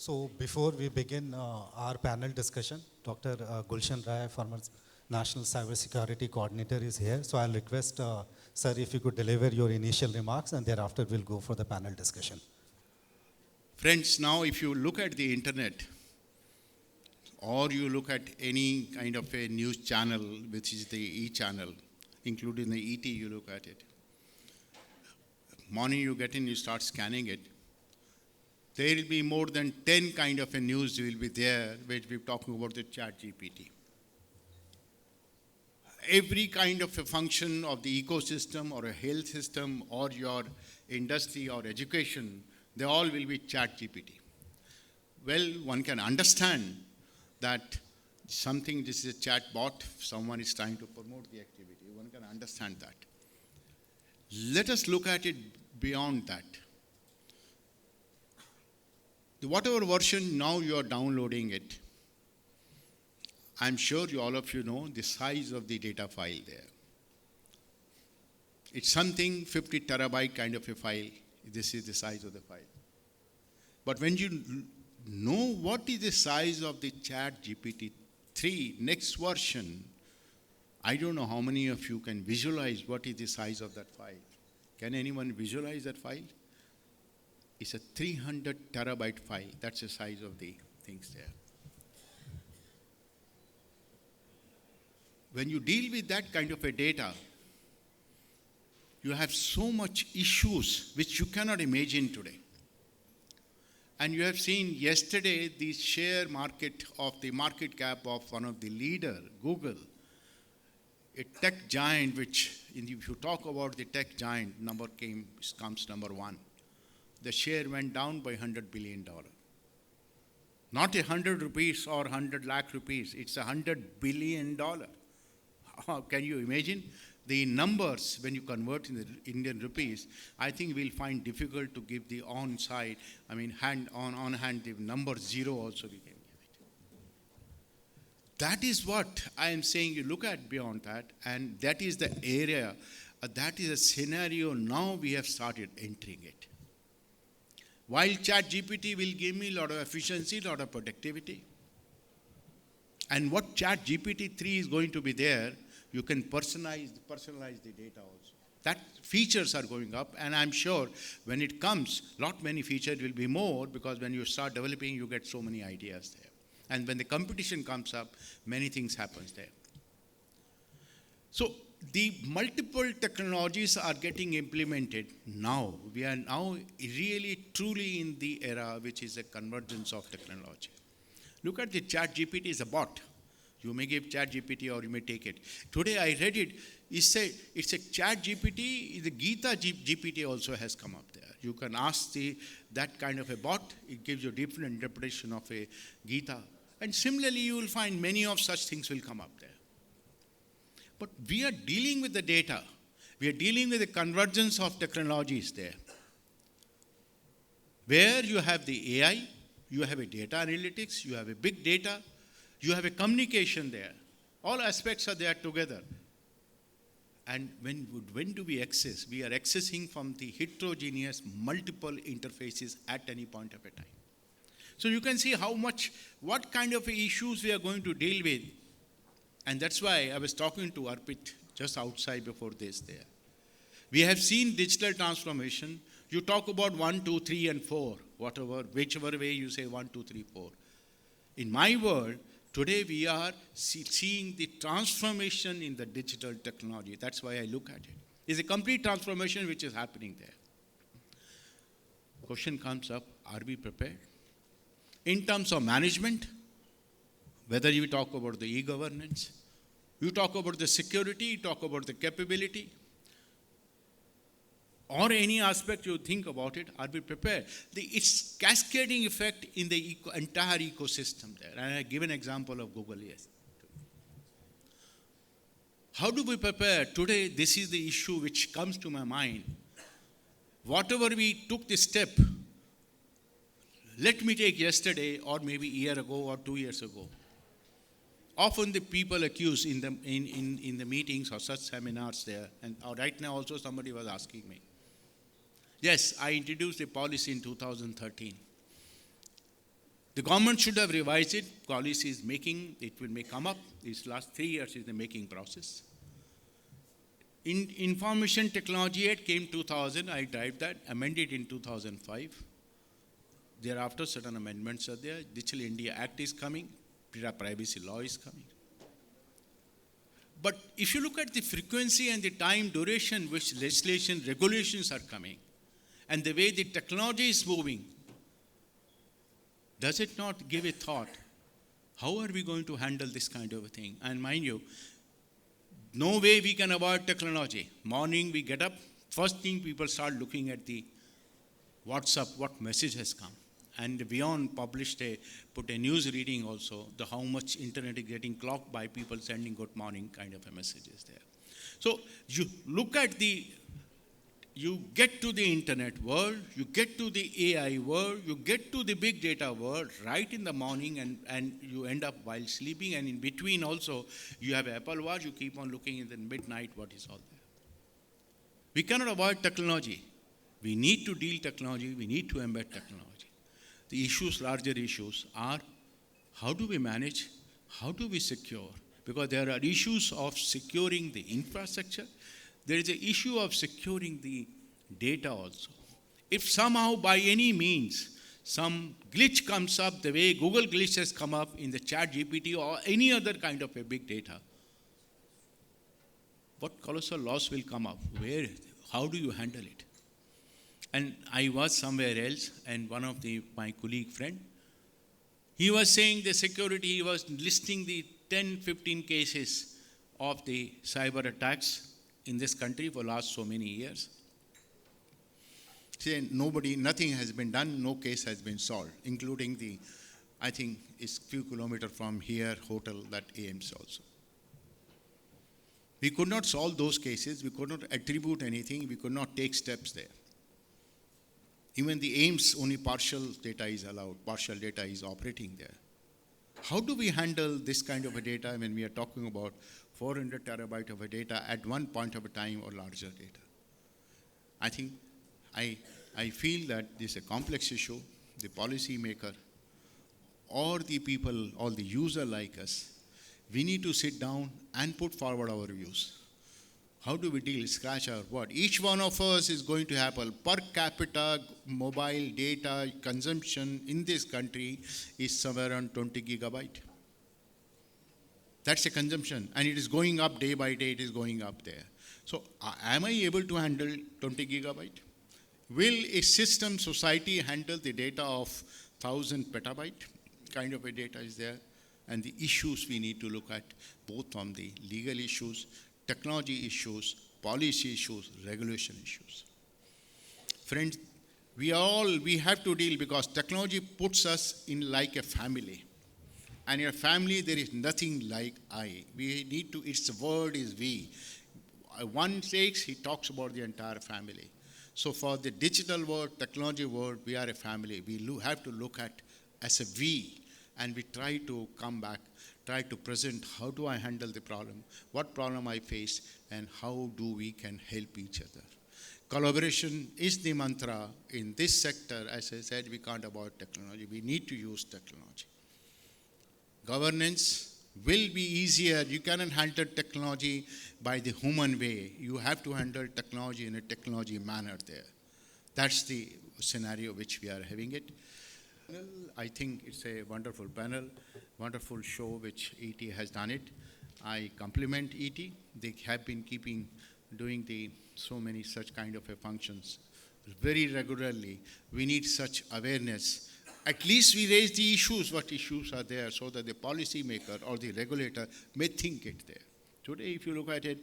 So before we begin our panel discussion, Dr. Gulshan Rai, former National Cybersecurity Coordinator, is here. So I'll request, sir, if you could deliver your initial remarks, and thereafter we'll go for the panel discussion. Friends, now if you look at the internet, or you look at any kind of a news channel, which is the E-channel, including the ET, you look at it. Morning you get in, you start scanning it. There will be more than 10 kind of a news will be there, which we're talking about the chat GPT. Every kind of a function of the ecosystem or a health system or your industry or education, they all will be chat GPT. Well, one can understand that something, this is a chat bot, someone is trying to promote the activity. One can understand that. Let us look at it beyond that. Whatever version now you are downloading it, I'm sure all of you know the size of the data file there. It's something 50 terabyte kind of a file. This is the size of the file. But when you know what is the size of the chat GPT-3 next version, I don't know how many of you can visualize what is the size of that file. Can anyone visualize that file? It's a 300 terabyte file. That's the size of the things there. When you deal with that kind of a data, you have so much issues which you cannot imagine today. And you have seen yesterday the share market of the market cap of one of the leader, Google, a tech giant, which if you talk about the tech giant, comes number one. The share went down by $100 billion. Not 100 rupees or 100 lakh rupees, it's $100 billion. Can you imagine? The numbers, when you convert in the Indian rupees, I think we'll find difficult to give the on-side, hand the number zero also we can give it. That is what I am saying, you look at beyond that, and that is the area, that is a scenario now we have started entering it. While ChatGPT will give me a lot of efficiency, a lot of productivity, and what ChatGPT-3 is going to be there, you can personalize the data also. That features are going up, and I'm sure when it comes, many features will be more, because when you start developing, you get so many ideas there. And when the competition comes up, many things happens there. So the multiple technologies are getting implemented now. We are now really truly in the era which is a convergence of technology. Look at the ChatGPT is a bot. You may give ChatGPT or you may take it. Today I read it. It's a ChatGPT. The Gita GPT also has come up there. You can ask that kind of a bot. It gives you a different interpretation of a Gita. And similarly, you will find many of such things will come up there. But we are dealing with the data. We are dealing with the convergence of technologies there. Where you have the AI, you have a data analytics, you have a big data, you have a communication there. All aspects are there together. And when do we access? We are accessing from the heterogeneous multiple interfaces at any point of a time. So you can see what kind of issues we are going to deal with. And that's why I was talking to Arpit just outside before this there. We have seen digital transformation. You talk about 1, 2, 3, and 4, whichever way you say 1, 2, 3, 4. In my world, today we are seeing the transformation in the digital technology. That's why I look at it. It's a complete transformation which is happening there. Question comes up, are we prepared? In terms of management, whether you talk about the e-governance, you talk about the security, you talk about the capability, or any aspect you think about it, are we prepared? It's cascading effect in the entire ecosystem there. And I give an example of Google, yes. How do we prepare? Today, this is the issue which comes to my mind. Whatever we took this step, let me take yesterday or maybe a year ago or 2 years ago. Often the people accuse in the meetings or such seminars there, and right now also somebody was asking me. Yes, I introduced a policy in 2013. The government should have revised it. Policy is making, it may come up. These last 3 years is the making process. Information Technology Act came 2000, I drive that, amended in 2005. Thereafter, certain amendments are there. Digital India Act is coming. Data privacy law is coming. But if you look at the frequency and the time duration which legislation, regulations are coming, and the way the technology is moving, does it not give a thought, how are we going to handle this kind of a thing? And mind you, no way we can avoid technology. Morning we get up, first thing people start looking at the WhatsApp, what message has come. And beyond put a news reading also, how much internet is getting clocked by people sending good morning kind of a messages there. So you look at you get to the internet world, you get to the AI world, you get to the big data world right in the morning, and you end up while sleeping, and in between also you have Apple Watch, you keep on looking in the midnight what is all there. We cannot avoid technology. We need to deal technology, we need to embed technology. The issues, larger issues are, how do we manage, how do we secure? Because there are issues of securing the infrastructure. There is an issue of securing the data also. If somehow by any means some glitch comes up, the way Google glitch has come up in the chat GPT or any other kind of a big data, what colossal loss will come up? How do you handle it? And I was somewhere else, and one of my colleague friend, he was saying the security, he was listing the 10, 15 cases of the cyber attacks in this country for last so many years. Saying nothing has been done, no case has been solved, including I think it's few kilometers from here, hotel that AIMS also. We could not solve those cases, we could not attribute anything, we could not take steps there. Even the AIMS, only partial data is allowed, partial data is operating there. How do we handle this kind of a data when we are talking about 400 terabyte of a data at one point of a time or larger data? I think, I feel that this is a complex issue. The policy maker or the people or the user like us, we need to sit down and put forward our views. How do we deal, scratch our what? Each one of us is going to have per capita mobile data consumption in this country is somewhere around 20 gigabyte. That's a consumption, and it is going up day by day, it is going up there. So am I able to handle 20 gigabyte? Will a system society handle the data of 1000 petabyte kind of a data is there? And the issues we need to look at, both on the legal issues, technology issues, policy issues, regulation issues. Friends, we have to deal, because technology puts us in like a family. And in a family, there is nothing like I. We need to, its word is we. One takes, he talks about the entire family. So for the digital world, technology world, we are a family. We have to look at as a we, and we try to come back, try to present how do I handle the problem, what problem I face, and how do we can help each other. Collaboration is the mantra in this sector. As I said, we can't avoid technology. We need to use technology. Governance will be easier. You cannot handle technology by the human way. You have to handle technology in a technology manner there. That's the scenario which we are having it. I think it's a wonderful panel, wonderful show which ET has done it. I compliment ET. They have been doing so many such kind of functions very regularly. We need such awareness. At least we raise the issues, what issues are there, so that the policy maker or the regulator may think it there. Today, if you look at it,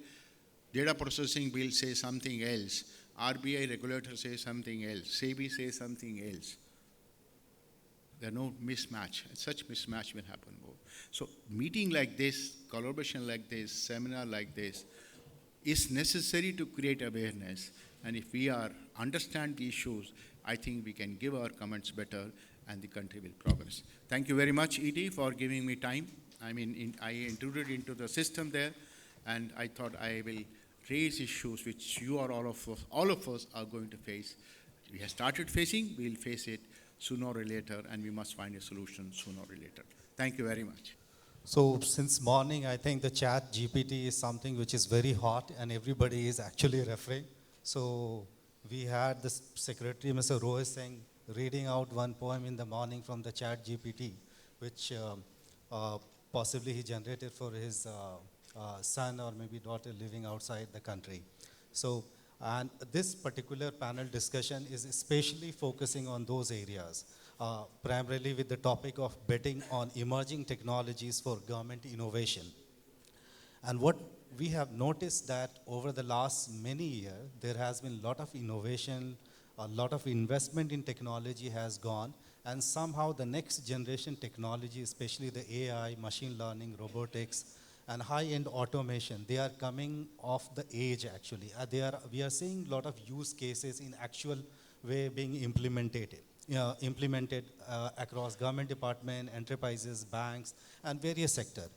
data processing will say something else. RBI regulator says something else. SEBI says something else. There are no mismatch. Such mismatch will happen more. So meeting like this, collaboration like this, seminar like this is necessary to create awareness. And if we understand the issues, I think we can give our comments better and the country will progress. Thank you very much, ET, for giving me time. I mean, I intruded into the system there, and I thought I will raise issues which all of us are going to face. We have started facing, we will face it sooner or later, and we must find a solution sooner or later. Thank you very much. So since morning, I think the chat GPT is something which is very hot and everybody is actually referring. So we had the secretary, Mr. Roy Singh, reading out one poem in the morning from the chat GPT, which possibly he generated for his son or maybe daughter living outside the country. So, and this particular panel discussion is especially focusing on those areas, primarily with the topic of betting on emerging technologies for government innovation. And what we have noticed that over the last many years, there has been a lot of innovation, a lot of investment in technology has gone, and somehow the next generation technology, especially the AI, machine learning, robotics, and high-end automation, they are coming off the age actually. We are seeing a lot of use cases in actual way being implemented across government department, enterprises, banks, and various sectors.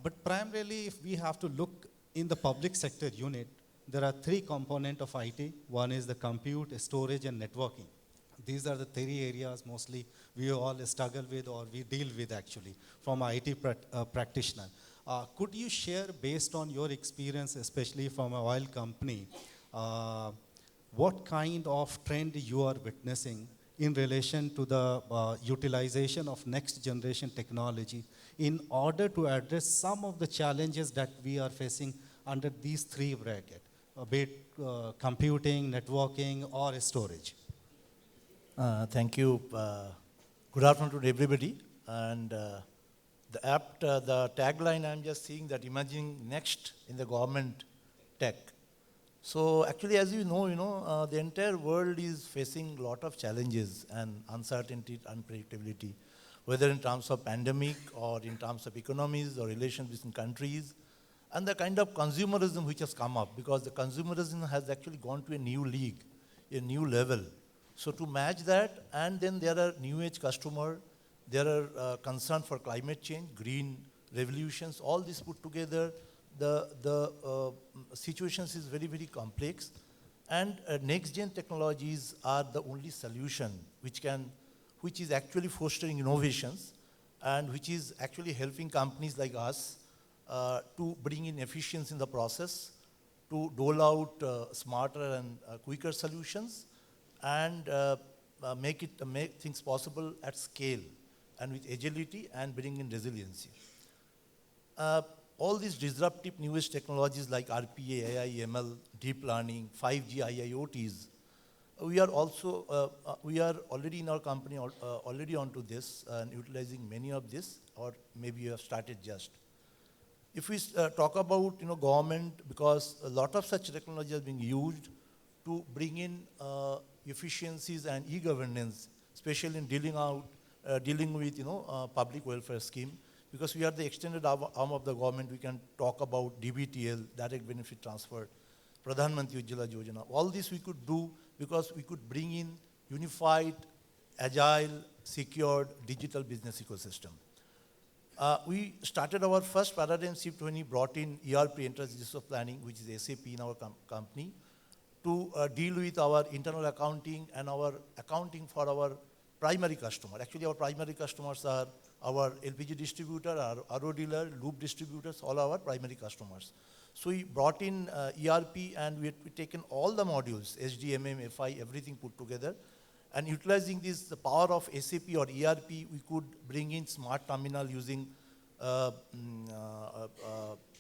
But primarily, if we have to look in the public sector unit, there are three components of IT. One is the compute, storage, and networking. These are the three areas mostly we all struggle with or we deal with actually from IT practitioner. Could you share, based on your experience, especially from an oil company, what kind of trend you are witnessing in relation to the utilization of next generation technology in order to address some of the challenges that we are facing under these three brackets, be it computing, networking, or storage? Thank you. Good afternoon to everybody. And the tagline I'm just seeing that emerging next in the government tech. So actually, as you know, the entire world is facing a lot of challenges and uncertainty, unpredictability, whether in terms of pandemic or in terms of economies or relations between countries, and the kind of consumerism which has come up, because the consumerism has actually gone to a new league, a new level. So to match that, and then there are new age customer, there are concern for climate change, green revolutions, all this put together, the situations is very, very complex. And next gen technologies are the only solution which is actually fostering innovations and which is actually helping companies like us to bring in efficiency in the process, to dole out smarter and quicker solutions, and make things possible at scale and with agility and bring in resiliency. All these disruptive newest technologies like RPA, AI, ML, deep learning, 5G, IIoTs, we are already in our company already onto this and utilizing many of this, or maybe you have started just. If we talk about government, because a lot of such technology is being used to bring in efficiencies and e-governance, especially in dealing with public welfare scheme. Because we are the extended arm of the government, we can talk about DBTL, direct benefit transfer, Pradhan Mantri Ujjaley Yojana. All this we could do because we could bring in unified, agile, secured digital business ecosystem. We started our first paradigm shift when we brought in ERP, Enterprise Resource Planning, which is SAP in our company, to deal with our internal accounting and our accounting for our primary customer. Actually, our primary customers are our LPG distributor, our RO dealer, loop distributors, all our primary customers. So we brought in ERP and we taken all the modules, SDMM, FI, everything put together. And utilizing this, the power of SAP or ERP, we could bring in smart terminal using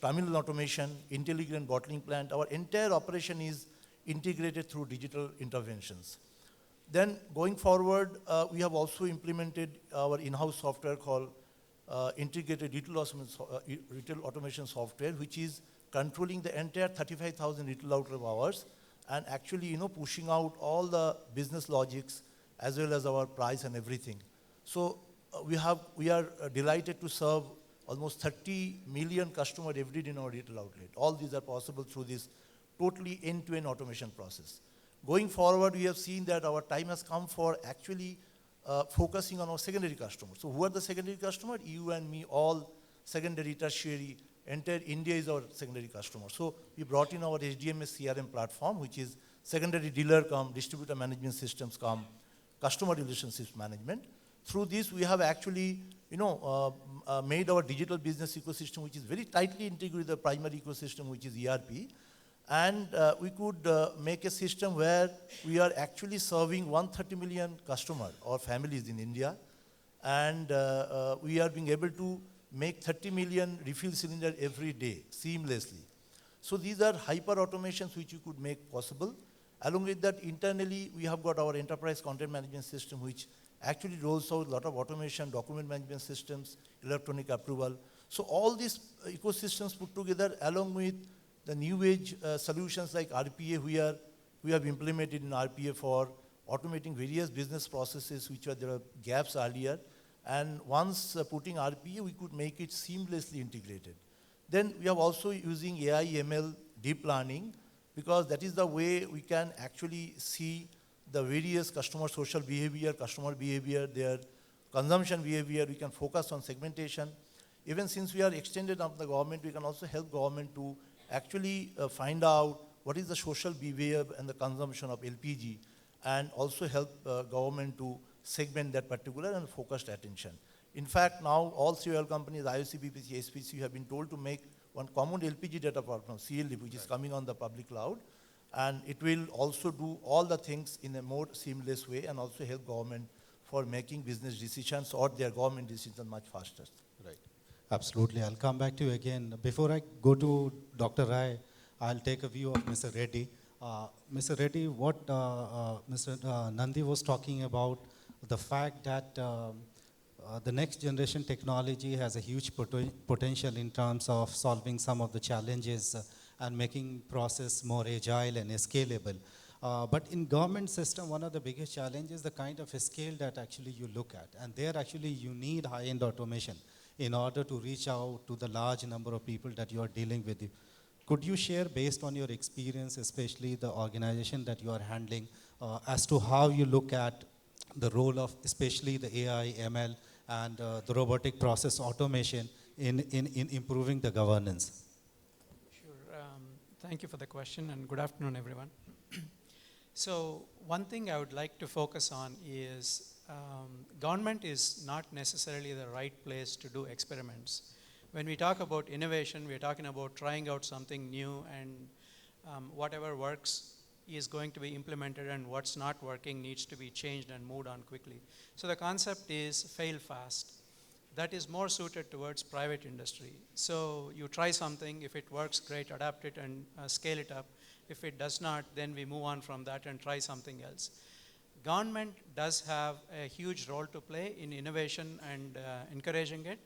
terminal automation, intelligent bottling plant. Our entire operation is integrated through digital interventions. Then going forward, we have also implemented our in-house software called integrated retail automation software, which is controlling the entire 35,000 retail outlet hours and actually pushing out all the business logics as well as our price and everything. So we are delighted to serve almost 30 million customers every day in our retail outlet. All these are possible through this totally end-to-end automation process. Going forward, we have seen that our time has come for actually focusing on our secondary customers. So who are the secondary customers? You and me, all secondary, tertiary, entire India is our secondary customer. So we brought in our HDMS CRM platform, which is secondary dealer come, distributor management systems come, customer relationships management. Through this, we have actually, made our digital business ecosystem, which is very tightly integrated with the primary ecosystem, which is ERP. And we could make a system where we are actually serving 130 million customers or families in India. And we are being able to make 30 million refill cylinders every day seamlessly. So these are hyper automations which you could make possible. Along with that, internally, we have got our enterprise content management system, which actually rolls out a lot of automation, document management systems, electronic approval. So all these ecosystems put together, along with the new age solutions like RPA, we have implemented in RPA for automating various business processes which there are gaps earlier. And once putting RPA, we could make it seamlessly integrated. Then we are also using AI, ML, deep learning, because that is the way we can actually see the various customer social behavior, customer behavior, their consumption behavior. We can focus on segmentation. Even since we are extended of the government, we can also help government to actually find out what is the social behavior and the consumption of LPG, and also help government to segment that particular and focused attention. In fact, now all three oil companies, IOC, BPC, SPC, have been told to make one common LPG data platform, CLD, which is coming on the public cloud. And it will also do all the things in a more seamless way and also help government for making business decisions or their government decisions much faster. Right. Absolutely. I'll come back to you again. Before I go to Dr. Rai, I'll take a view of Mr. Reddy. Mr. Reddy, what Mr. Nandy was talking about, the fact that the next generation technology has a huge potential in terms of solving some of the challenges and making process more agile and scalable. But in government system, one of the biggest challenges is the kind of scale that actually you look at. And there actually you need high-end automation in order to reach out to the large number of people that you are dealing with. Could you share, based on your experience, especially the organization that you are handling, as to how you look at the role of especially the AI, ML, and the robotic process automation in improving the governance? Sure. Thank you for the question, and good afternoon, everyone. So one thing I would like to focus on is government is not necessarily the right place to do experiments. When we talk about innovation, we're talking about trying out something new, and whatever works is going to be implemented, and what's not working needs to be changed and moved on quickly. So the concept is fail fast. That is more suited towards private industry. So you try something, if it works, great, adapt it and scale it up. If it does not, then we move on from that and try something else. Government does have a huge role to play in innovation and encouraging it,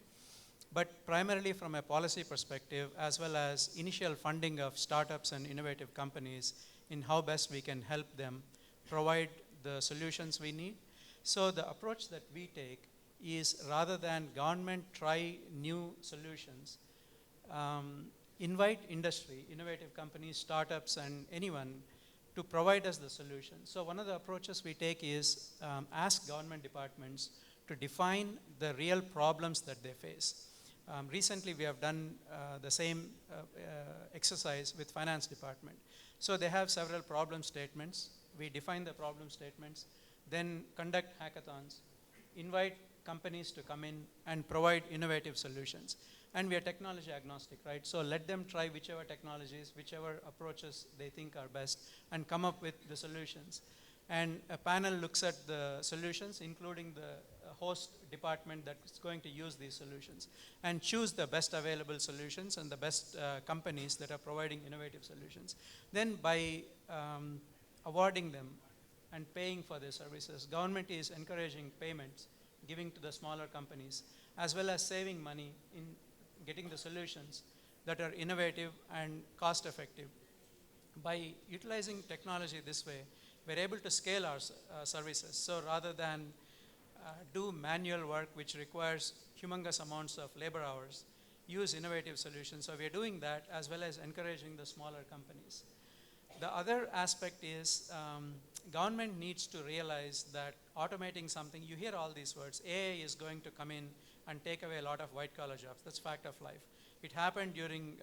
but primarily from a policy perspective, as well as initial funding of startups and innovative companies in how best we can help them provide the solutions we need. So the approach that we take is, rather than government try new solutions, invite industry, innovative companies, startups, and anyone to provide us the solution. So one of the approaches we take is ask government departments to define the real problems that they face. Recently, we have done the same exercise with finance department. So they have several problem statements. We define the problem statements, then conduct hackathons, invite companies to come in and provide innovative solutions. And we are technology agnostic, right? So let them try whichever technologies, whichever approaches they think are best, and come up with the solutions. And a panel looks at the solutions, including the host department that's going to use these solutions, and choose the best available solutions and the best companies that are providing innovative solutions. Then by awarding them and paying for their services, government is encouraging payments, giving to the smaller companies, as well as saving money in getting the solutions that are innovative and cost effective. By utilizing technology this way, we're able to scale our services. So rather than do manual work which requires humongous amounts of labor hours, use innovative solutions. So we're doing that, as well as encouraging the smaller companies. The other aspect is government needs to realize that automating something, you hear all these words, AI is going to come in and take away a lot of white-collar jobs. That's fact of life. It happened during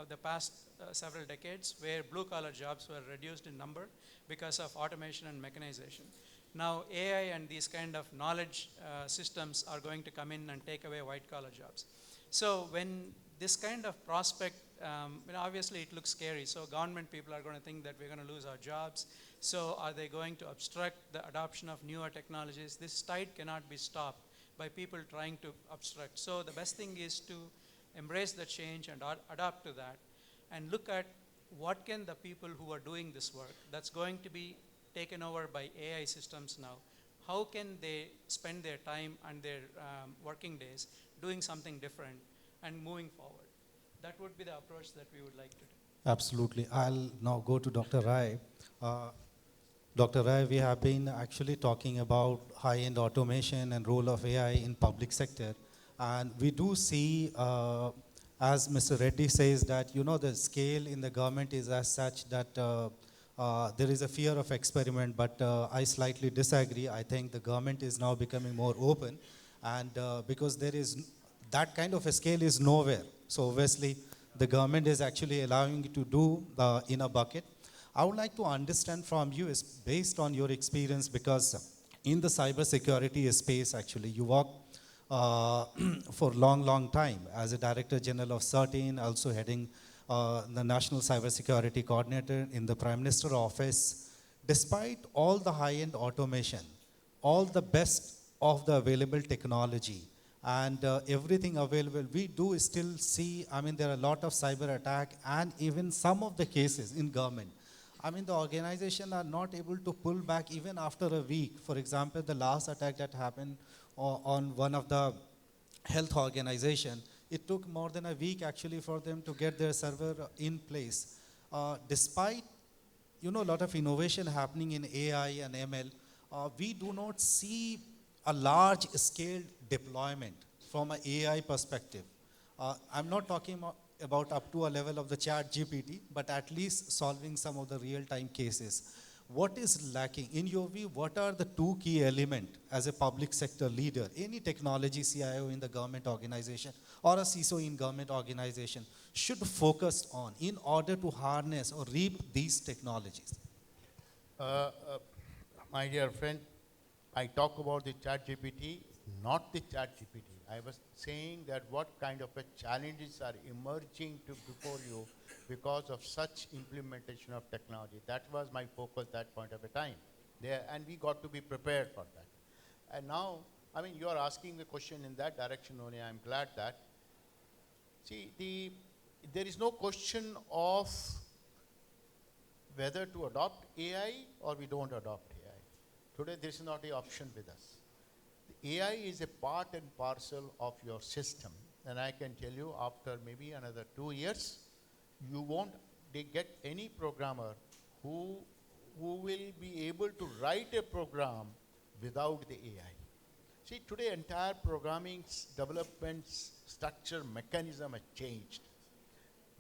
the past several decades, where blue-collar jobs were reduced in number because of automation and mechanization. Now AI and these kind of knowledge systems are going to come in and take away white collar jobs. So when this kind of prospect, obviously it looks scary. So government people are going to think that we're going to lose our jobs. So are they going to obstruct the adoption of newer technologies? This tide cannot be stopped by people trying to obstruct. So the best thing is to embrace the change and adapt to that, and look at what can the people who are doing this work that's going to be taken over by AI systems now, how can they spend their time and their working days doing something different and moving forward. That would be the approach that we would like to do. Absolutely. I'll now go to Dr. Rai. Dr. Rai, we have been actually talking about high-end automation and role of AI in public sector. And we do see, as Mr. Reddy says, that the scale in the government is as such that there is a fear of experiment, but I slightly disagree. I think the government is now becoming more open, and because there is that kind of a scale is nowhere. So obviously, the government is actually allowing you to do in a bucket. I would like to understand from you, is based on your experience, because in the cybersecurity space, actually, you work for long time as a Director General of CERTIN, also heading the National Cybersecurity Coordinator in the Prime Minister office. Despite all the high-end automation, all the best of the available technology, and everything available, we do still see, there are a lot of cyber attack, and even some of the cases in government, the organization are not able to pull back even after a week. For example, the last attack that happened on one of the health organization, it took more than a week actually for them to get their server in place. Despite a lot of innovation happening in AI and ML, we do not see a large scale deployment from an AI perspective. I'm not talking about up to a level of the chat GPT, but at least solving some of the real-time cases. What is lacking? In your view, what are the two key elements as a public sector leader, any technology CIO in the government organization or a CISO in government organization should focus on in order to harness or reap these technologies? My dear friend, I talk about the chat GPT, not the chat GPT. I was saying that what kind of challenges are emerging before you because of such implementation of technology. That was my focus that point of a time. And we got to be prepared for that. And now, you are asking the question in that direction only. I'm glad that. See, there is no question of whether to adopt AI or we don't adopt AI. Today, this is not an option with us. AI is a part and parcel of your system. And I can tell you, after maybe another 2 years, you won't get any programmer who will be able to write a program without the AI. See, today entire programming development structure mechanism has changed.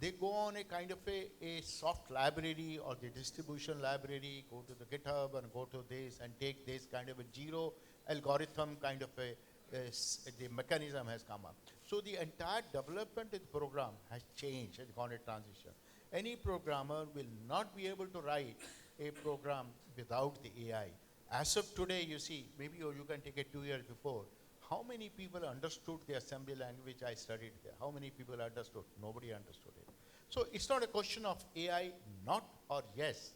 They go on a kind of a soft library or the distribution library, go to the GitHub and go to this and take this kind of a zero algorithm kind of the mechanism has come up. So the entire development of the program has changed, has gone a transition. Any programmer will not be able to write a program without the AI. As of today, you see, maybe you can take it 2 years before, how many people understood the assembly language I studied there? How many people understood? Nobody understood it. So it's not a question of AI not or yes.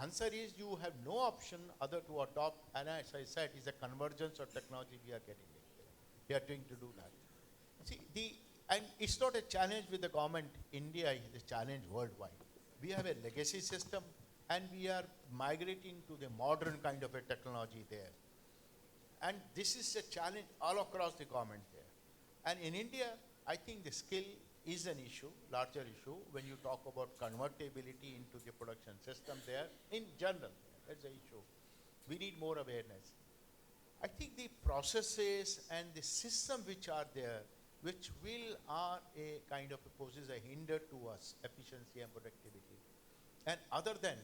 Answer is you have no option other to adopt, and as I said, it's a convergence of technology we are getting it. We are trying to do that. See, and it's not a challenge with the government. India is a challenge worldwide. We have a legacy system, and we are migrating to the modern kind of a technology there. And this is a challenge all across the government there. And in India, I think the skill is an issue, larger issue, when you talk about convertibility into the production system there. In general, that's the issue. We need more awareness. I think the processes and the system which are there, which are a kind of poses a hinder to us, efficiency and productivity. And other than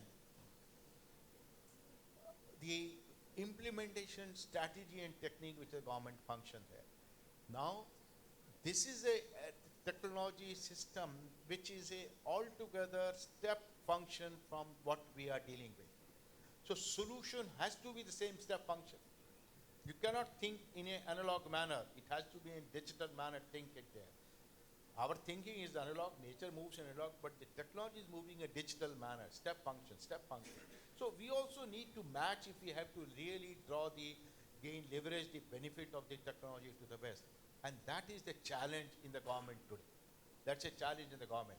the implementation strategy and technique which the government function there. Now, this is a technology system which is a altogether step function from what we are dealing with. So solution has to be the same step function. You cannot think in an analog manner. It has to be in digital manner, think it there. Our thinking is analog, nature moves in analog, but the technology is moving in a digital manner, step function, step function. So we also need to match if we have to really leverage the benefit of the technology to the best. And that is the challenge in the government today. That's a challenge in the government.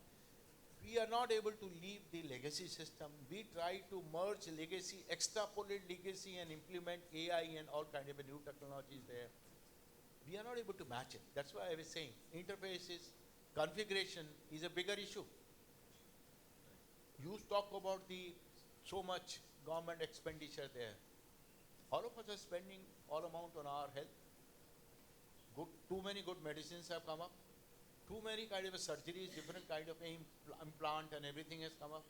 We are not able to leave the legacy system. We try to merge legacy, extrapolate legacy and implement AI and all kind of new technologies there. We are not able to match it. That's why I was saying interfaces, configuration is a bigger issue. You talk about the so much government expenditure there. All of us are spending all amount on our health. Too many good medicines have come up. Too many kind of surgeries, different kind of implant and everything has come up.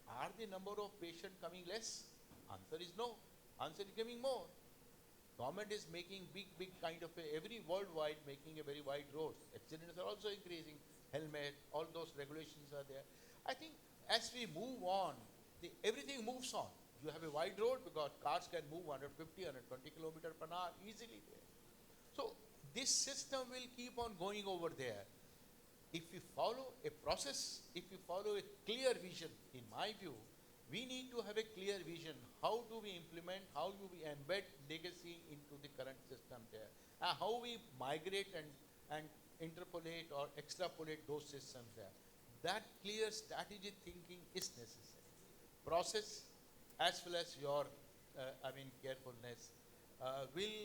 Are the number of patients coming less? Answer is no. Answer is coming more. Government is making big kind of every worldwide making a very wide roads. Accidents are also increasing. Helmet, all those regulations are there. I think as we move on, everything moves on. You have a wide road because cars can move 150, 120 kilometers per hour easily there. So this system will keep on going over there. If we follow a process, if we follow a clear vision, in my view, we need to have a clear vision. How do we implement, how do we embed legacy into the current system there? And how we migrate and interpolate or extrapolate those systems there. That clear strategy thinking is necessary. Process as well as your, carefulness will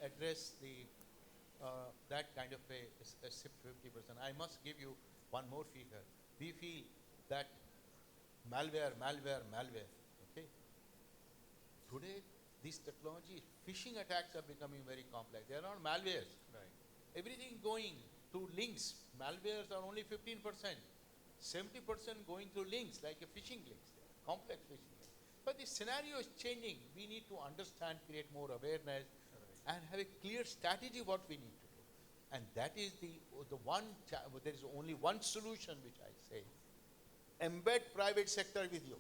address that kind of a 50%. I must give you one more figure. We feel that malware. Okay. Today, this technology, phishing attacks are becoming very complex. They are not malwares. Right. Everything going through links. Malwares are only 15%. 70% going through links, like a phishing links, complex phishing links. But the scenario is changing. We need to understand, create more awareness, and have a clear strategy what we need to do. And that is the one, there is only one solution which I say, embed private sector with you.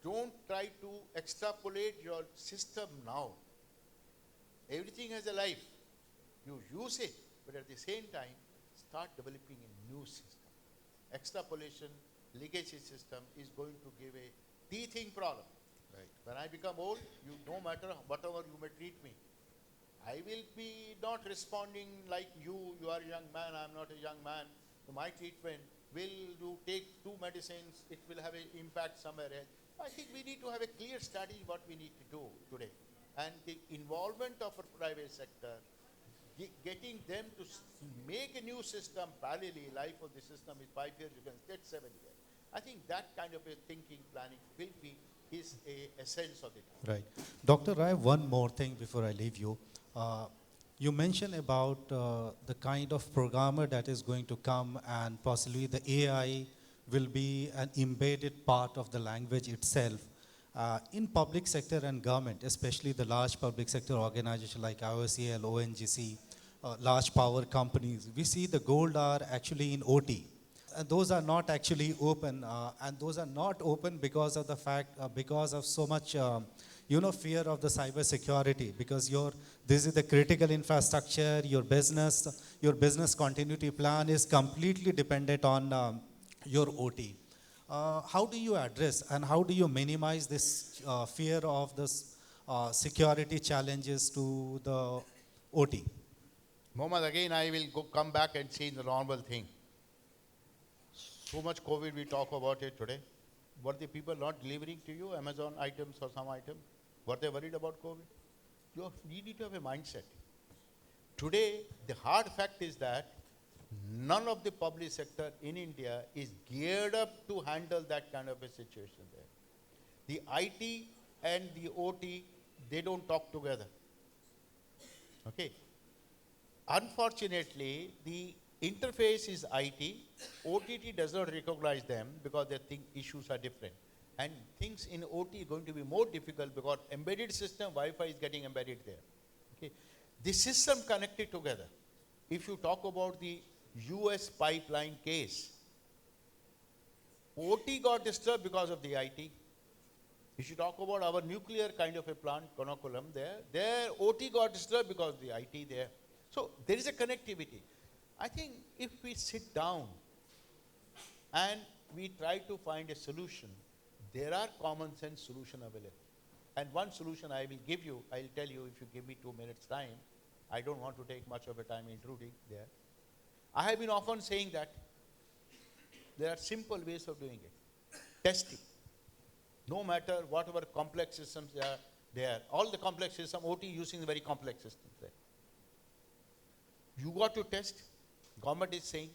Don't try to extrapolate your system now. Everything has a life. You use it, but at the same time, start developing a new system. Extrapolation, legacy system is going to give a teething problem. Right. When I become old, no matter whatever you may treat me, I will be not responding like you are a young man, I am not a young man. So my treatment, will you take 2 medicines, it will have an impact somewhere else. I think we need to have a clear strategy what we need to do today. And the involvement of a private sector, getting them to make a new system parallelly, life of the system is 5 years, you can get 7 years. I think that kind of a thinking, planning is a essence of it. Right. Dr. Rai, one more thing before I leave you. You mentioned about the kind of programmer that is going to come, and possibly the AI will be an embedded part of the language itself. In public sector and government, especially the large public sector organizations like IOCL, ONGC, large power companies, we see the gold are actually in OT. And those are not actually open, and those are not open because of the fact, because of so much, fear of the cyber security. Because this is the critical infrastructure, your business continuity plan is completely dependent on your OT. How do you address and how do you minimize this fear of this security challenges to the OT? Mohammed, again, I will come back and say the normal thing. So much COVID, we talk about it today. Were the people not delivering to you Amazon items or some item? Were they worried about COVID? You need to have a mindset. Today, the hard fact is that none of the public sector in India is geared up to handle that kind of a situation there. The IT and the OT, they don't talk together. Okay. Unfortunately, the interface is IT. OTT does not recognize them because they think issues are different. And things in OT are going to be more difficult because embedded system, Wi-Fi is getting embedded there. Okay. The system connected together. If you talk about the US pipeline case, OT got disturbed because of the IT. If you talk about our nuclear kind of a plant, Konakulam, there OT got disturbed because of the IT there. So there is a connectivity. I think if we sit down and we try to find a solution, there are common sense solutions available. And one solution I will give you, I'll tell you if you give me 2 minutes time. I don't want to take much of a time intruding there. I have been often saying that there are simple ways of doing it. Testing. No matter whatever complex systems they are there, all the complex systems, OT using very complex systems there. You got to test. Government is saying,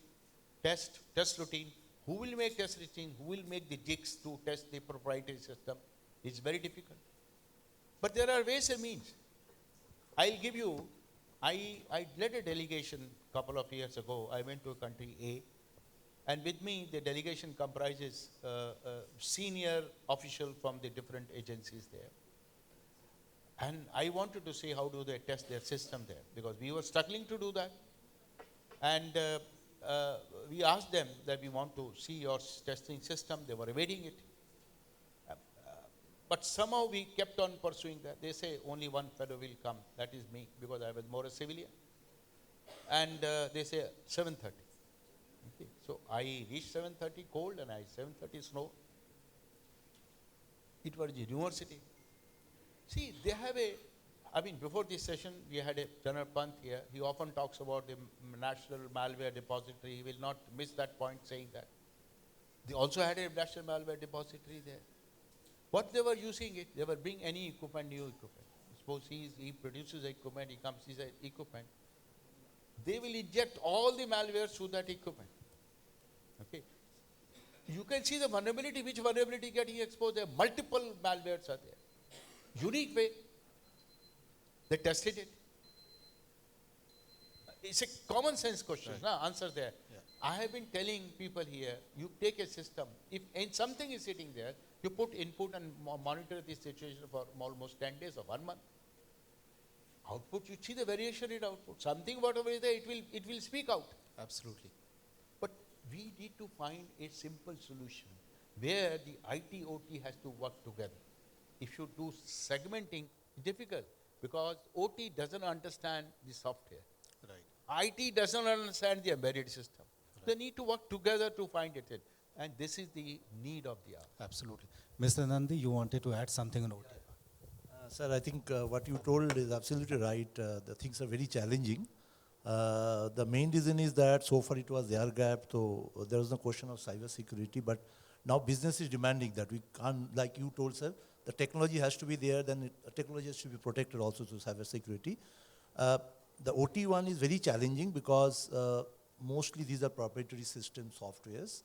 test routine. Who will make test routine? Who will make the jigs to test the proprietary system? It's very difficult. But there are ways and means. I'll give you, I led a delegation a couple of years ago. I went to a country A, and with me the delegation comprises senior official from the different agencies there. And I wanted to see how do they test their system there, because we were struggling to do that. And we asked them that we want to see your testing system. They were awaiting it. But somehow we kept on pursuing that. They say only one fellow will come. That is me, because I was more a civilian. And they say 7:30. Okay. So I reached 7:30 cold, and 7:30 snow. It was university. See, they have before this session, we had a General Pant here. He often talks about the National Malware Depository. He will not miss that point saying that. They also had a National Malware Depository there. What they were using it, they were bringing any equipment, new equipment. Suppose he produces equipment, he comes, he says equipment. They will inject all the malware through that equipment. Okay. You can see the vulnerability, which vulnerability getting exposed. There are multiple malwares are there. Unique way. They tested it. It's a common sense question. Right. No, answer there. Yeah. I have been telling people here, you take a system. If something is sitting there, you put input and monitor the situation for almost 10 days or 1 month. Output, you see the variation in output. Something, whatever is there, it will speak out. Absolutely. But we need to find a simple solution where the IT, OT has to work together. If you do segmenting, difficult, because OT doesn't understand the software. Right. IT doesn't understand the embedded system. Right. They need to work together to find it. And this is the need of the hour. Absolutely. Mr. Nandy, you wanted to add something on OT? Sir, I think what you told is absolutely right. The things are very challenging. The main reason is that so far it was their gap, so there was no question of cyber security. But now business is demanding that we can't, like you told, sir, the technology has to be there, then technology has to be protected also through cyber security. The OT one is very challenging because mostly these are proprietary system softwares.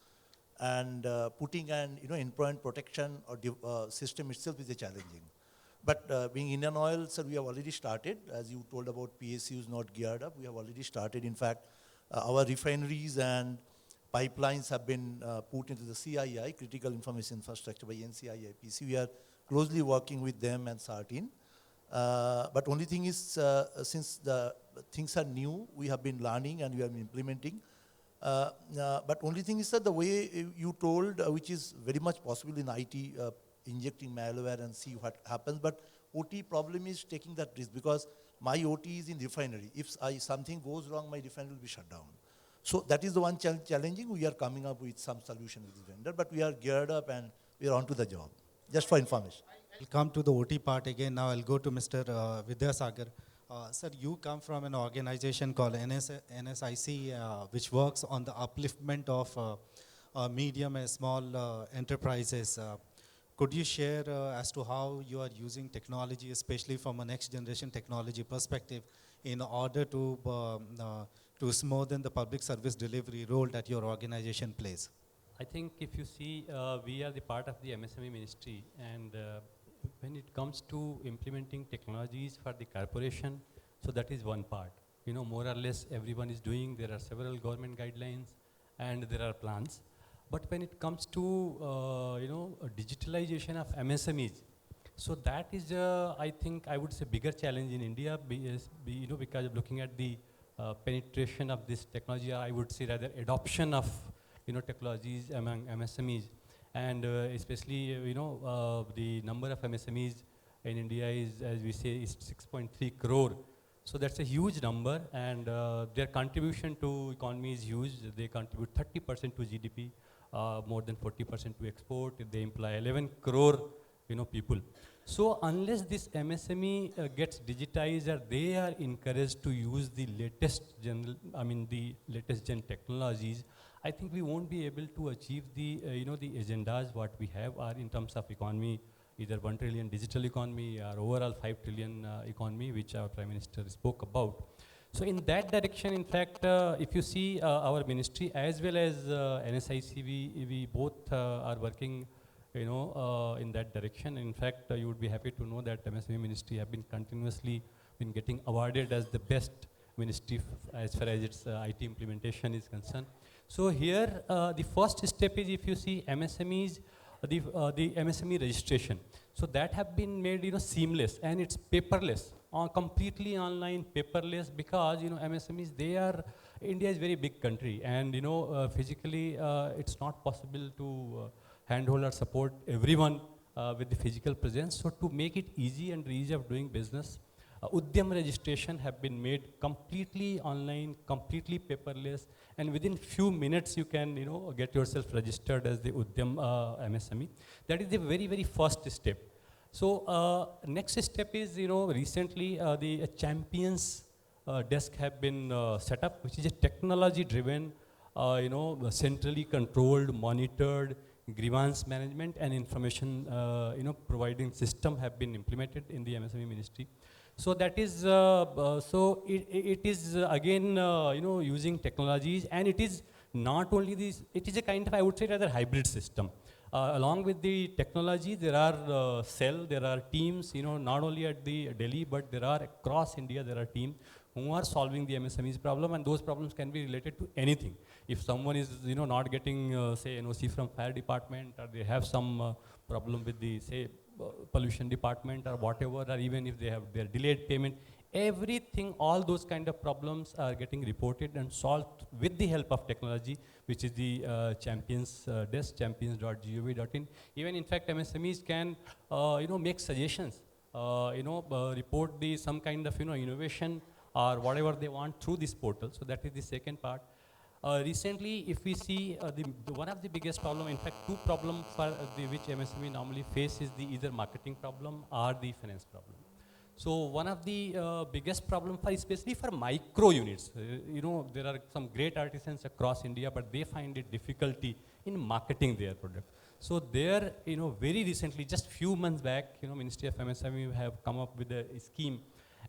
And putting an endpoint protection or system itself is a challenging. But being Indian Oil, sir, we have already started. As you told about PSUs not geared up, we have already started. In fact, our refineries and pipelines have been put into the CII, Critical Information Infrastructure, by NCIIPC. We are closely working with them and SARTIN. But only thing is, since the things are new, we have been learning and we have been implementing. But only thing is that the way you told, which is very much possible in IT, injecting malware and see what happens. But OT problem is taking that risk, because my OT is in refinery. If something goes wrong, my refinery will be shut down. So that is the one challenging. We are coming up with some solution with this vendor, but we are geared up and we are on to the job. Just for information. I'll come to the OT part again. Now I'll go to Mr. Vidyasagar. Sir, you come from an organization called NSIC, which works on the upliftment of medium and small enterprises. Could you share as to how you are using technology, especially from a next generation technology perspective, in order to smoothen the public service delivery role that your organization plays? I think if you see, we are the part of the MSME ministry, and when it comes to implementing technologies for the corporation, so that is one part. More or less everyone is doing. There are several government guidelines and there are plans. But when it comes to, digitalization of MSMEs, so that is, I think, I would say bigger challenge in India, because of looking at the penetration of this technology, I would say rather adoption of, technologies among MSMEs. And especially, the number of MSMEs in India is, as we say, is 6.3 crore. So that's a huge number, and their contribution to economy is huge. They contribute 30% to GDP, more than 40% to export. They employ 11 crore, people. So unless this MSME gets digitized, or they are encouraged to use the latest gen technologies, I think we won't be able to achieve the the agendas what we have are in terms of economy, either 1 trillion digital economy or overall 5 trillion economy, which our Prime Minister spoke about. So in that direction, in fact, if you see our ministry as well as NSIC, we both are working, in that direction. In fact, you would be happy to know that MSME ministry have been continuously been getting awarded as the best ministry as far as its IT implementation is concerned. So here, the first step is, if you see MSMEs, the MSME registration. So that have been made, seamless, and it's paperless, completely online, paperless, because, MSMEs, India is a very big country, and, physically, it's not possible to handhold or support everyone with the physical presence. So to make it easy and easy of doing business, Udyam registration have been made completely online, completely paperless, and within few minutes you can, get yourself registered as the Udyam MSME. That is the very, very first step. So next step is, recently the champions desk have been set up, which is a technology-driven, centrally controlled, monitored grievance management and information, providing system have been implemented in the MSME ministry. So that is, it is again, using technologies, and it is not only this, it is a kind of, I would say, rather hybrid system. Along with the technology, there are there are teams, not only at the Delhi, but there are across India, there are teams who are solving the MSME's problem, and those problems can be related to anything. If someone is, not getting, say, NOC from fire department, or they have some problem with the, say, pollution department or whatever, or even if they have their delayed payment, everything, all those kind of problems are getting reported and solved with the help of technology, which is the champions desk, champions.gov.in. Even in fact, MSMEs can, make suggestions, report some kind of, innovation or whatever they want through this portal. So that is the second part. Recently, if we see one of the biggest problem, in fact, two problems for which MSME normally face is the either marketing problem or the finance problem. So one of the biggest problem for, especially for micro units, there are some great artisans across India, but they find it difficulty in marketing their product. So there, very recently, just few months back, Ministry of MSME have come up with a scheme.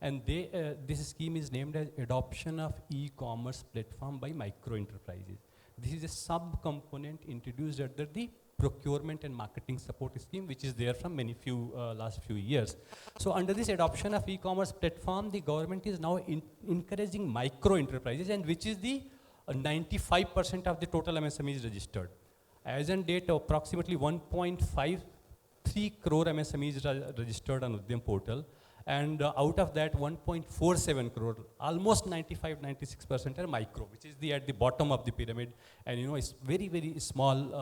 And this scheme is named as Adoption of E-commerce Platform by Micro Enterprises. This is a sub-component introduced under the procurement and marketing support scheme, which is there from last few years. So under this adoption of e-commerce platform, the government is now encouraging micro enterprises, and which is the 95% of the total MSMEs registered. As on date, approximately 1.53 crore MSMEs are registered on Udyam portal. And out of that, 1.47 crore, almost 95-96% are micro, which is at the bottom of the pyramid. And it's very, very small,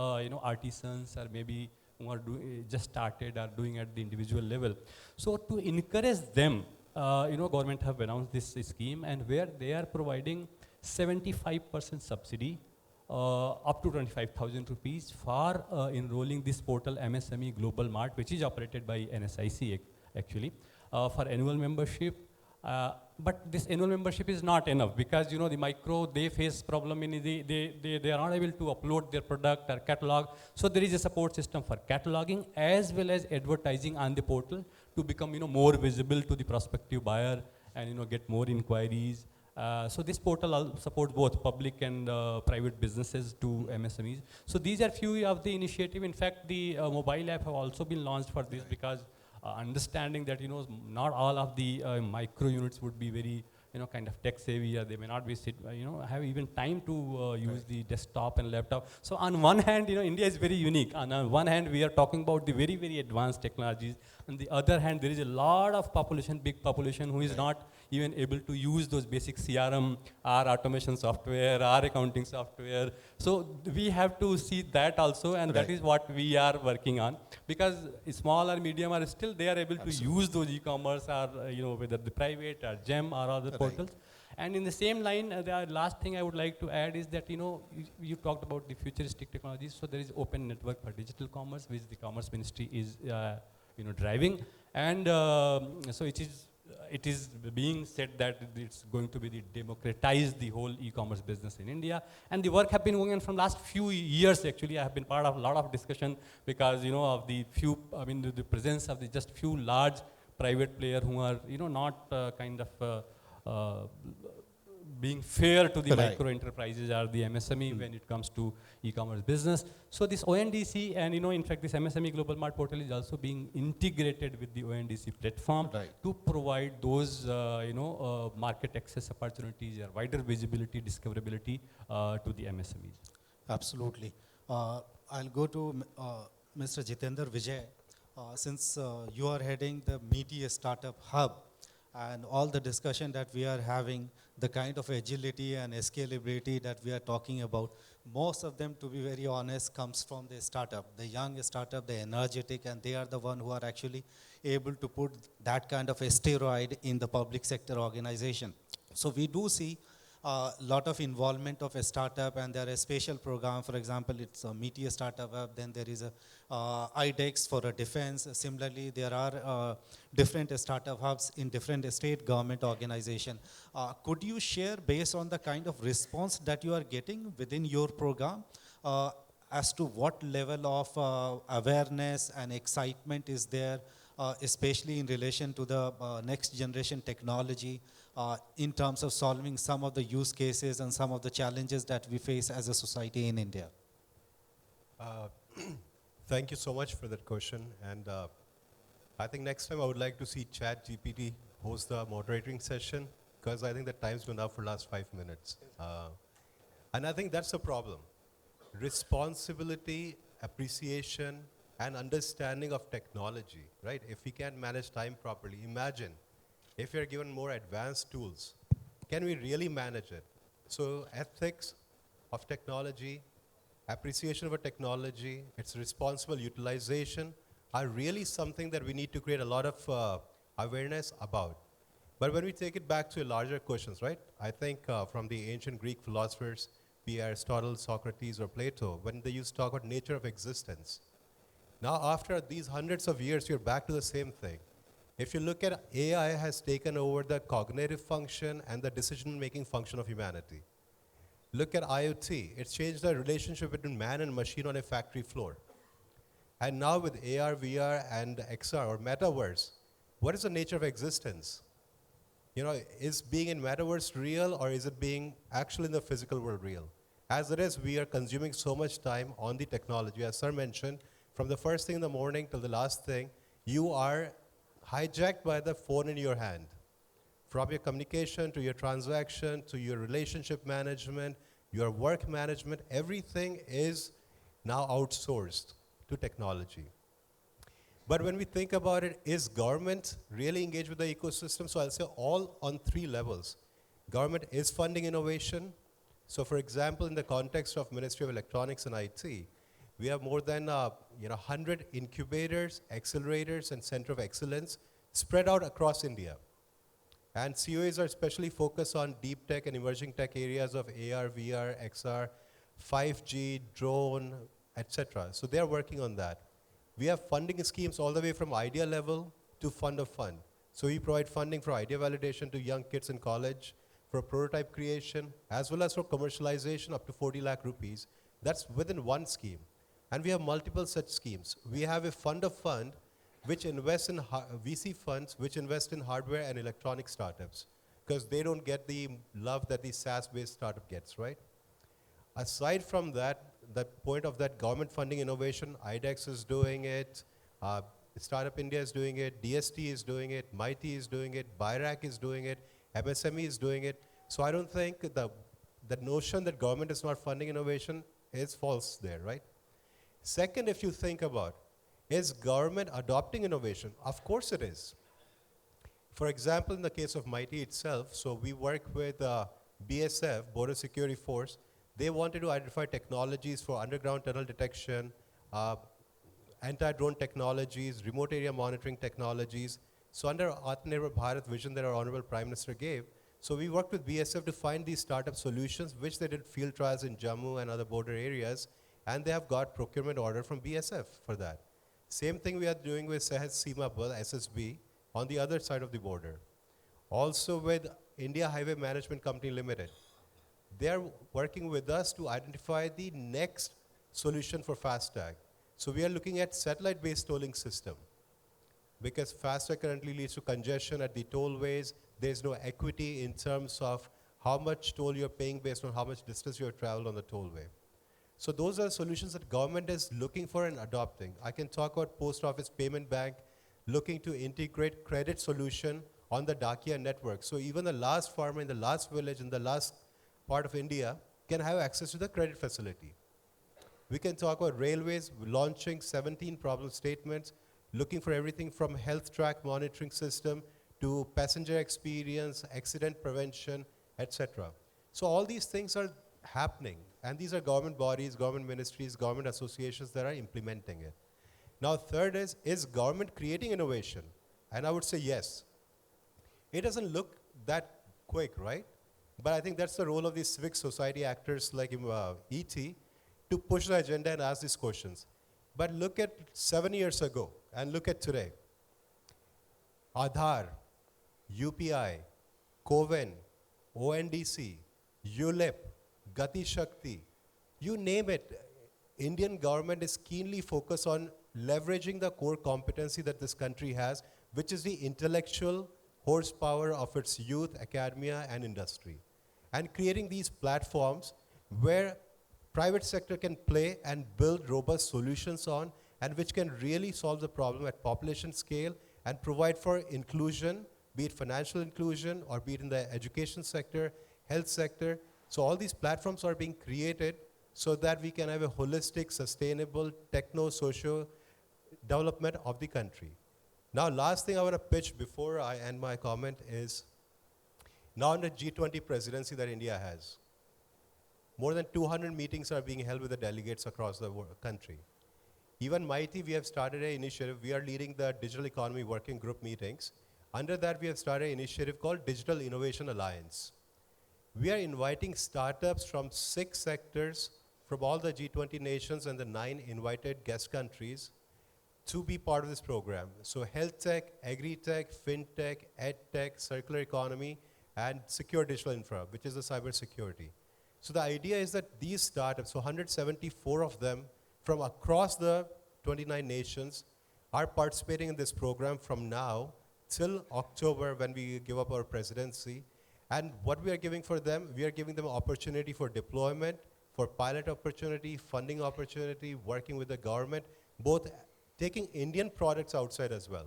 artisans, or maybe who are just started or doing at the individual level. So to encourage them, government have announced this scheme, and where they are providing 75% subsidy, up to 25,000 rupees for enrolling this portal MSME Global Mart, which is operated by NSIC actually. For annual membership, but this annual membership is not enough, because the micro, they face problem in they are not able to upload their product or catalog. So there is a support system for cataloging as well as advertising on the portal to become more visible to the prospective buyer and get more inquiries. So this portal supports both public and private businesses to MSMEs. So these are few of the initiative. In fact, the mobile app have also been launched for this, because understanding that not all of the micro units would be very kind of tech savvy, or they may not be have even time to use the desktop and laptop. So on one hand, India is very unique. On one hand, we are talking about the very, very advanced technologies. On the other hand, there is a lot of population, big population, who is not even able to use those basic CRM, our automation software, our accounting software. So we have to see that also, and that is what we are working on. Because small or medium are still, they are able to use those e-commerce, or whether the private or GEM or other portals. And in the same line, the last thing I would like to add is that, you talked about the futuristic technologies. So there is open network for digital commerce, which the Commerce Ministry is, driving. And so it is being said that it's going to be democratize the whole e-commerce business in India. And the work have been going on from last few years. Actually, I have been part of a lot of discussion because, of the few, the presence of the just few large private players who are, not kind of being fair to the micro enterprises or the MSME when it comes to e-commerce business. So this ONDC and in fact this MSME Global Mart portal is also being integrated with the ONDC platform to provide those market access opportunities or wider visibility, discoverability to the MSMEs. Absolutely. I'll go to Mr. Jitendra Vijay. Since you are heading the MeitY Startup Hub, and all the discussion that we are having, the kind of agility and scalability that we are talking about, most of them, to be very honest, comes from the startup, the young startup, the energetic, and they are the one who are actually able to put that kind of a steroid in the public sector organization. So we do see a lot of involvement of a startup, and there are a special program. For example, it's a MeitY Startup Hub, then there is a IDEX for a defense. Similarly, there are different startup hubs in different state government organization. Could you share, based on the kind of response that you are getting within your program, as to what level of awareness and excitement is there, especially in relation to the next generation technology, in terms of solving some of the use cases and some of the challenges that we face as a society in India? Thank you so much for that question. And I think next time I would like to see ChatGPT host the moderating session, because I think the time's been up for the last 5 minutes. And I think that's the problem. Responsibility, appreciation, and understanding of technology, right? If we can't manage time properly, imagine if we are given more advanced tools, can we really manage it? So ethics of technology, appreciation of a technology, its responsible utilization are really something that we need to create a lot of awareness about. But when we take it back to larger questions, right? I think from the ancient Greek philosophers, be Aristotle, Socrates, or Plato, when they used to talk about nature of existence. Now after these hundreds of years, you're back to the same thing. If you look at AI has taken over the cognitive function and the decision-making function of humanity. Look at IoT. It's changed the relationship between man and machine on a factory floor. And now with AR, VR, and XR, or metaverse, what is the nature of existence? Is being in metaverse real, or is it being actually in the physical world real? As it is, we are consuming so much time on the technology. As Sir mentioned, from the first thing in the morning till the last thing, you are hijacked by the phone in your hand. From your communication to your transaction to your relationship management, your work management, everything is now outsourced to technology. But when we think about it, is government really engaged with the ecosystem? So I'll say all on 3 levels. Government is funding innovation. So for example, in the context of Ministry of Electronics and IT, we have more than 100 incubators, accelerators, and center of excellence spread out across India. And COAs are especially focused on deep tech and emerging tech areas of AR, VR, XR, 5G, drone, etc. So they're working on that. We have funding schemes all the way from idea level to fund of fund. So we provide funding for idea validation to young kids in college, for prototype creation, as well as for commercialization up to 40 lakh rupees. That's within one scheme. And we have multiple such schemes. We have a fund of fund which invests in VC funds, which invest in hardware and electronic startups, because they don't get the love that the SaaS-based startup gets, right? Aside from that, the point of that government funding innovation, IDEX is doing it, Startup India is doing it, DST is doing it, MeitY is doing it, BIRAC is doing it, MSME is doing it. So I don't think the notion that government is not funding innovation is false there, right? Second, if you think about, Is government adopting innovation? Of course it is. For example, in the case of MeitY itself, so we work with BSF, Border Security Force. They wanted to identify technologies for underground tunnel detection, anti-drone technologies, remote area monitoring technologies. So under Atmanirbhar Bharat vision that our Honorable Prime Minister gave, so we worked with BSF to find these startup solutions, which they did field trials in Jammu and other border areas, and they have got procurement order from BSF for that. Same thing we are doing with Sahaj Seema Bal, SSB, on the other side of the border. Also with India Highway Management Company Limited. They are working with us to identify the next solution for FASTag. So we are looking at satellite-based tolling system. Because FASTag currently leads to congestion at the tollways. There's no equity in terms of how much toll you're paying based on how much distance you have traveled on the tollway. So those are solutions that government is looking for and adopting. I can talk about Post Office Payment Bank looking to integrate credit solution on the Dakia network. So even the last farmer in the last village in the last part of India can have access to the credit facility. We can talk about railways launching 17 problem statements, looking for everything from health track monitoring system to passenger experience, accident prevention, etc. So all these things are happening, and these are government bodies, government ministries, government associations that are implementing it. Now third is government creating innovation? And I would say yes. It doesn't look that quick, right? But I think that's the role of these civic society actors like ET to push the agenda and ask these questions. But look at 7 years ago and look at today. Aadhaar, UPI, Coven, ONDC, ULIP, Gati Shakti, you name it. Indian government is keenly focused on leveraging the core competency that this country has, which is the intellectual horsepower of its youth, academia, and industry. And creating these platforms where private sector can play and build robust solutions on, and which can really solve the problem at population scale and provide for inclusion, be it financial inclusion or be it in the education sector, health sector. So all these platforms are being created so that we can have a holistic, sustainable, techno-socio development of the country. Now, last thing I want to pitch before I end my comment is, now in the G20 presidency that India has, more than 200 meetings are being held with the delegates across the country. Even MeitY, we have started an initiative. We are leading the Digital Economy Working Group meetings. Under that, we have started an initiative called Digital Innovation Alliance. We are inviting startups from 6 sectors from all the G20 nations and the 9 invited guest countries to be part of this program. So health tech, agri-tech, fintech, ed-tech, circular economy, and secure digital infra, which is the cyber security. So the idea is that these startups, so 174 of them from across the 29 nations, are participating in this program from now till October when we give up our presidency. And what we are giving for them, we are giving them opportunity for deployment, for pilot opportunity, funding opportunity, working with the government, both taking Indian products outside as well.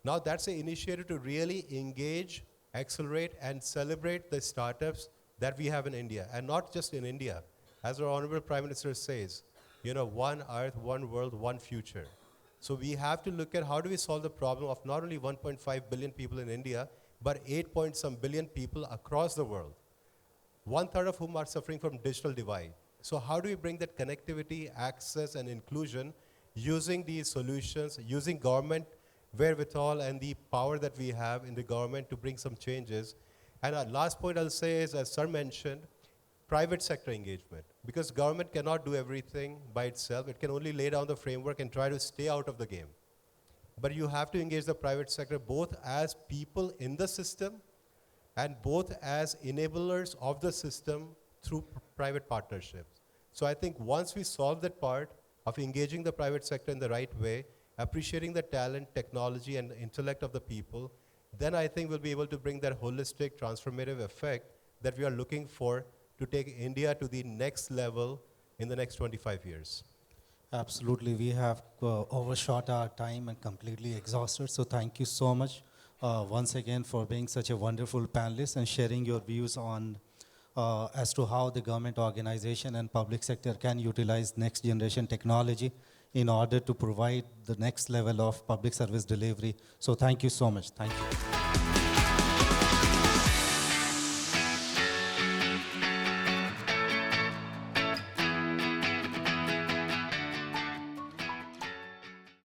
Now that's an initiative to really engage, accelerate, and celebrate the startups that we have in India, and not just in India. As our Honorable Prime Minister says, you know, one earth, one world, one future. So we have to look at how do we solve the problem of not only 1.5 billion people in India, but 8 billion people across the world, 1/3 of whom are suffering from digital divide. So how do we bring that connectivity, access, and inclusion using these solutions, using government wherewithal and the power that we have in the government to bring some changes? And our last point I'll say is, as Sir mentioned, private sector engagement. Because government cannot do everything by itself. It can only lay down the framework and try to stay out of the game. But you have to engage the private sector both as people in the system and both as enablers of the system through private partnerships. So I think once we solve that part of engaging the private sector in the right way, appreciating the talent, technology, and intellect of the people, then I think we'll be able to bring that holistic, transformative effect that we are looking for to take India to the next level in the next 25 years. Absolutely, we have overshot our time and completely exhausted. So thank you so much once again for being such a wonderful panelist and sharing your views on as to how the government organization and public sector can utilize next generation technology in order to provide the next level of public service delivery. So thank you so much. Thank you.